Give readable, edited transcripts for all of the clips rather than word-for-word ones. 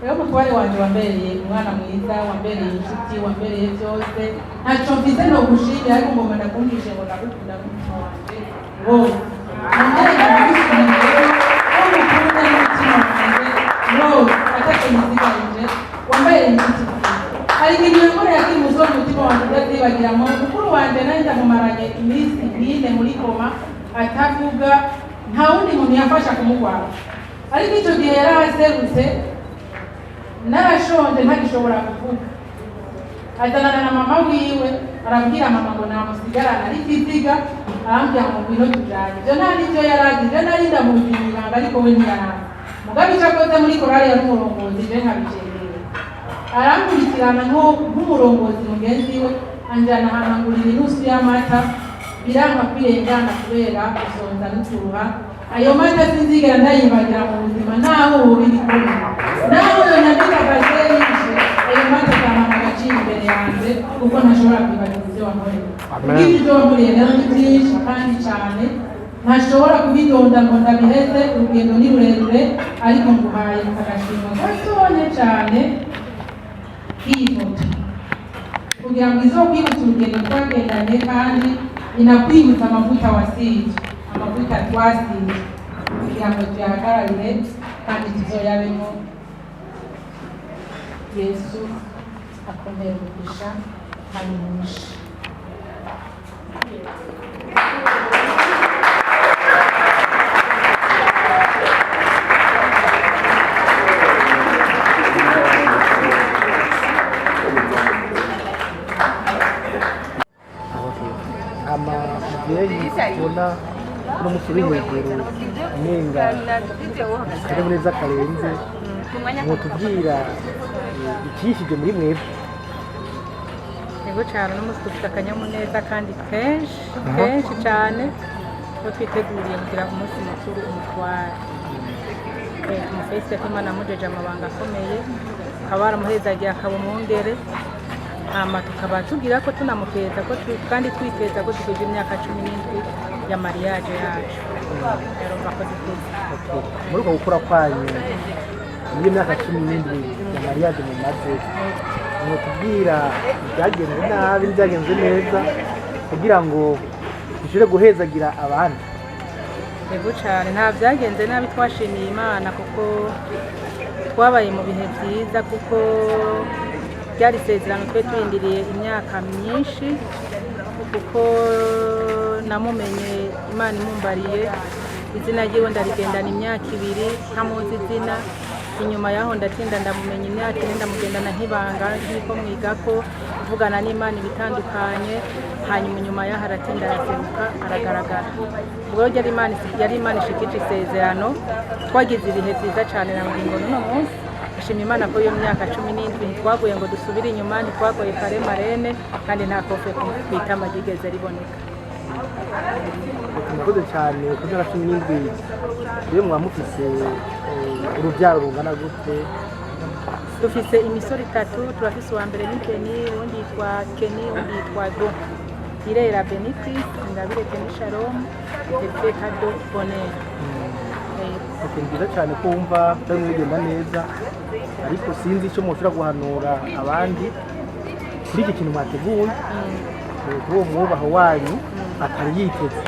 rero mutware wanje wambereye umwana mwiza wambereye inshuti wambereye byose ntaco mfise no gushimira ariko ngomba ndakumvishe ngo ndagukunda n'umutima wanje wose nongere ndagushimire umukunda n'umutima wanje wose atako nisigarije wambereye inshuti hari ikintu yakoreye akimuzo umutima wanje udazibagiramo mukuru wanje nari ndamumaranye iminsi ine muri koma atavuga nta wundi muntu yafasha kumugwara ariko icyo gihe yari aserutse narashonje ntagishobora kuvuga azanana na mama wiwe arabwira mama ngo namusigarana ariko iziga arambwira ngo ngwino tujanye ibyo nta n'ibyo yaragize nari ndamuzimibanga ariko we ntiyarazi mugabe icyo akoze muri korali yari umurongozi je nkabicereye arankurikirana nk'umurongozi mugenzi we anjana ahantu angurira inusu y'amata biranka kwirengana kubera gusonza n'ukuruha ayo mata sinzigera ndayibagira mu buzima naho biri kuri naho yonyandika bazeri ayo mata kamama agaciro imbere yanjye kuko ntashobora kwibagira ibyo wankoreye ibyo wankoreye rero ni byinshi kandi cyane ntashobora kubidonda ngo ndabiheze urugendo ni rurerure ariko nguhaye agashimwe gatonya cyane k'ifoto kugira ngo izokwibutsa urugendo twagendanye kandi inakwibutsa amavuta wasije amavuta twasije kugira ngo tuyahagararire kandi tuzoyabemo. Yesu akomeye umugisha hanyumisha ubona n'umusore hejuru nenga kare neza karenze ngo tubwira ikishije muri mwebwe yego cyane n'umunsi dufite akanyamuneza kandi kenshi cyane ko twiteguriye kugira umunsi mukuru umutware umufesi Imana amujeje amabanga akomeye akaba aramuhezagiye akaba umwungere hama tukaba tugira ko tunamukeza ko kandi twiteza ko tugize imyaka 17 ya mariage yacu rero bakoze muri uko gukora kwanyu muri imyaka 17 ya mariage mu maze ngo tubwira byagenze nabi byagenze neza kugira ngo bishire guhezagira abandi yego cyane nta byagenze nabi twashimiye Imana kuko twabaye mu bihe byiza kuko byari sezerano twe turindiriye imyaka myinshi kuko namumenye Imana imumbariye izina ryiwe ndarigendana imyaka 2 ntamuzi izina inyuma yaho ndatinda ndamumenye imyaka 4 ndamugendana nk'ibanga nk'iko mwigako kuvugana n'Imana ibitandukanye hanyuma nyuma yaho aratinda araseruka aragaragara ubwo yari Imana ishikije isezerano twagize ibihe byiza cyane na ngingo n'uno munsi ashima Imana ko iyo myaka 17 twaguye ngo dusubire inyuma ntitwagoye kare marene kandi nta kofe kwita amagigeze riboneka murakoze cyane kuko 17 rero mwamufise urubyaro rungana gute dufise imisoro 3 turafise uwa mbere ni Kenny undi yitwa Kenny undi yitwa Do Irera Benefit Ingabire Kenny Shalom Pepe Kado Bonheur nziza cyane kumva cyane bigenda neza ariko sinzi icyo mushobora guhanura abandi kuri iki kintu mwateguye kuri uwo mwubaho wanyu atari yiteze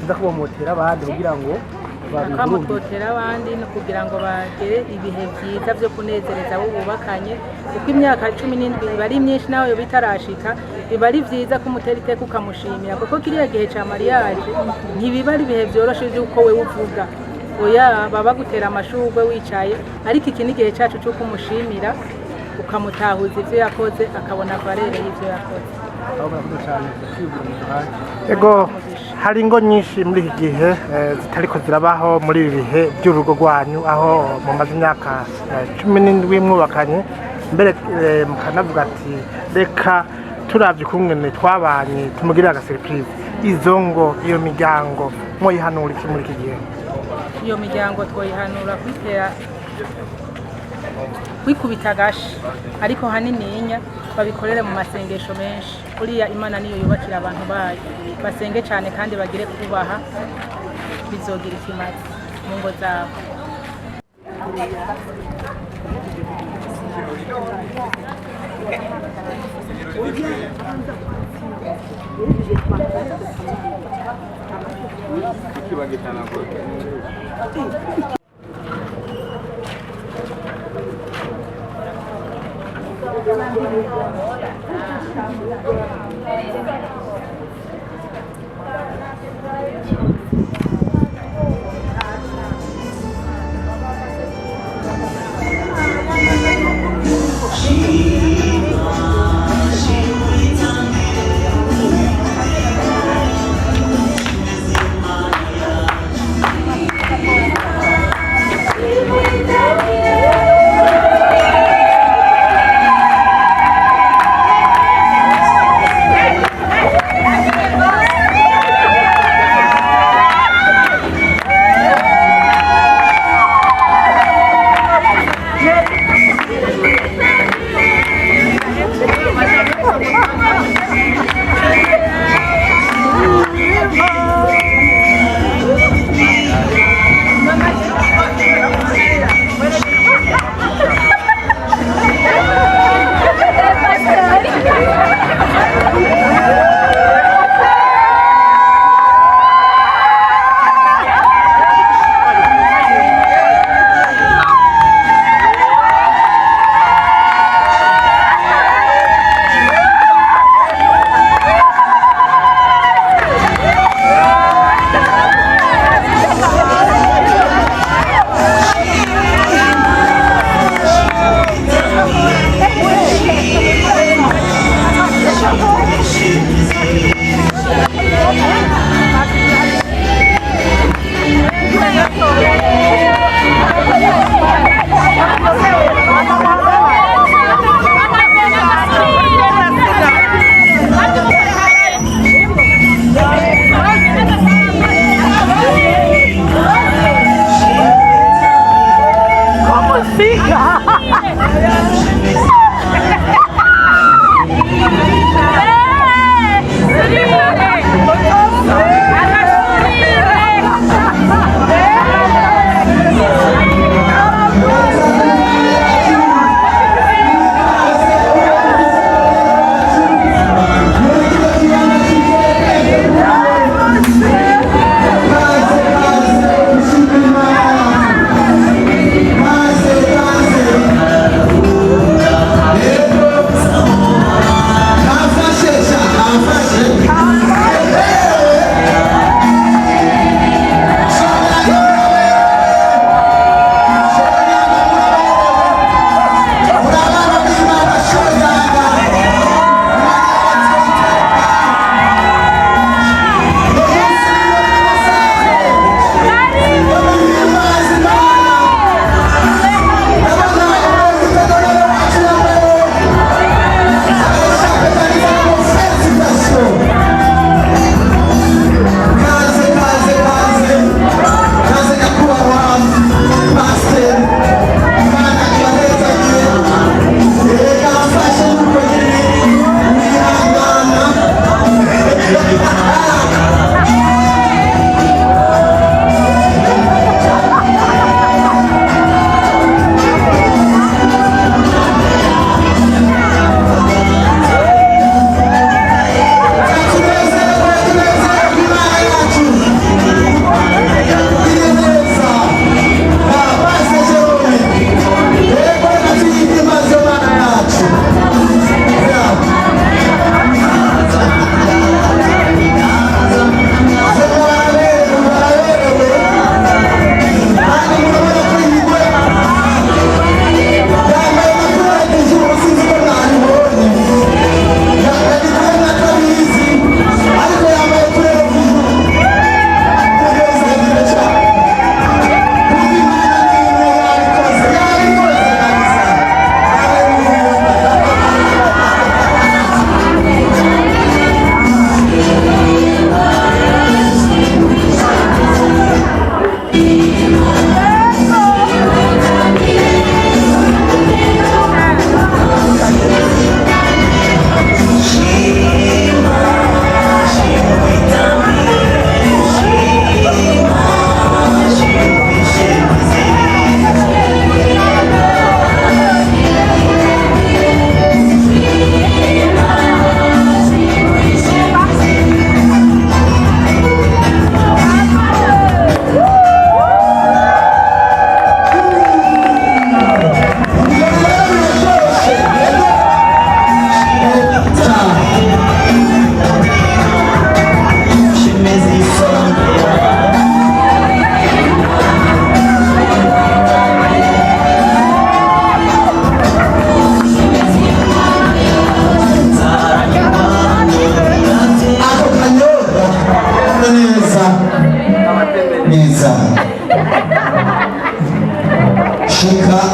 nza kubamotera abandi kugira ngo bakamutotera abandi no kugira ngo bagere ibihe byiza byo kunezereza abo bubakanye kuko imyaka 17 bari myinshi nawe yo bitarashika biba ari byiza kumutera iteka ukamushimira kuko kiriya gihe cya mariage ntibiba ari ibihe byoroshe by'uko we uvuga oya baba gutera amashurwe wicaye ariko iki ni gihe cyacu cyo kumushimira ukamutahuza ibyo yakoze akabona valere y'ibyo yakoze ego hari ingo nyinshi muri iki gihe zitariko zirabaho muri ibi bihe by'urugo rwanyu aho mumaze imyaka 17 mwubakanye mbere mukanavuga ati reka turavye kumwe twabanye tumugirira aga surprise izo ngo iyo miryango mwoyihanura iki muri iki gihe iyo miryango twoyihanura kwikubita gashi ariko hanininya babikorere mu masengesho menshi kuriya Imana niyo yubakira abantu bayo basenge cyane kandi bagire kubaha bizogira ikimazi mu ngo zabo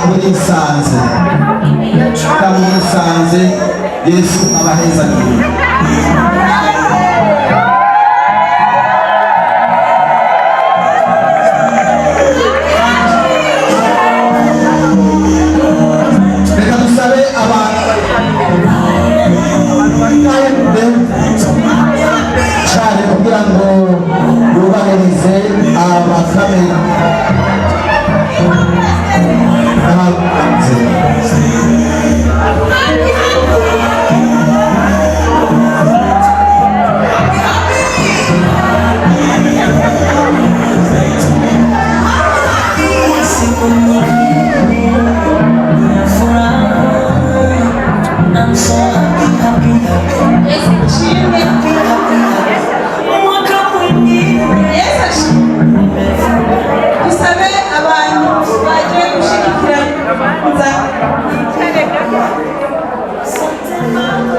murisanze murisanze Yesu abahezagiye. Reka dusabe abantu cyane kugira ngo bubahirize abakamera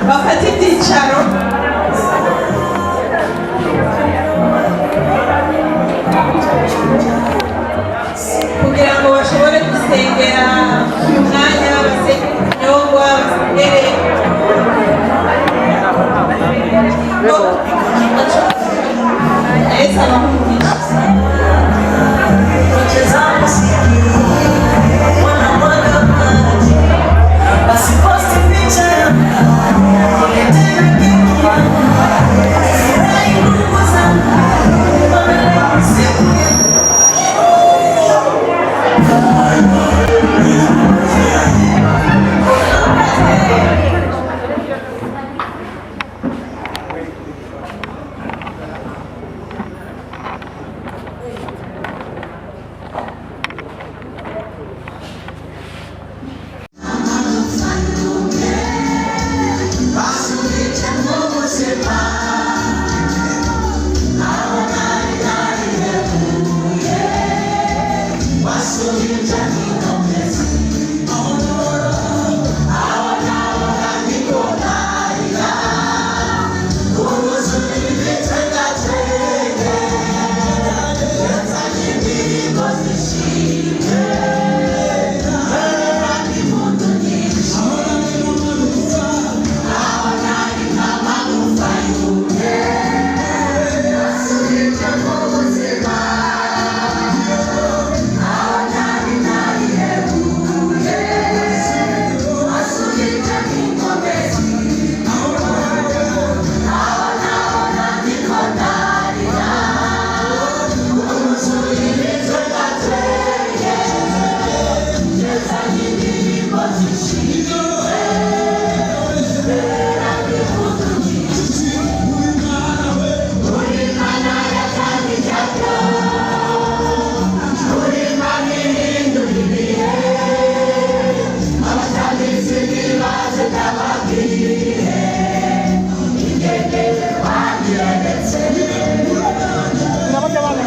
bafata ibyicaro kugira ngo bashobore gusengera uyu mwanya, basengere inyongwa, basengere Yesu abahumuriza. Nabagabana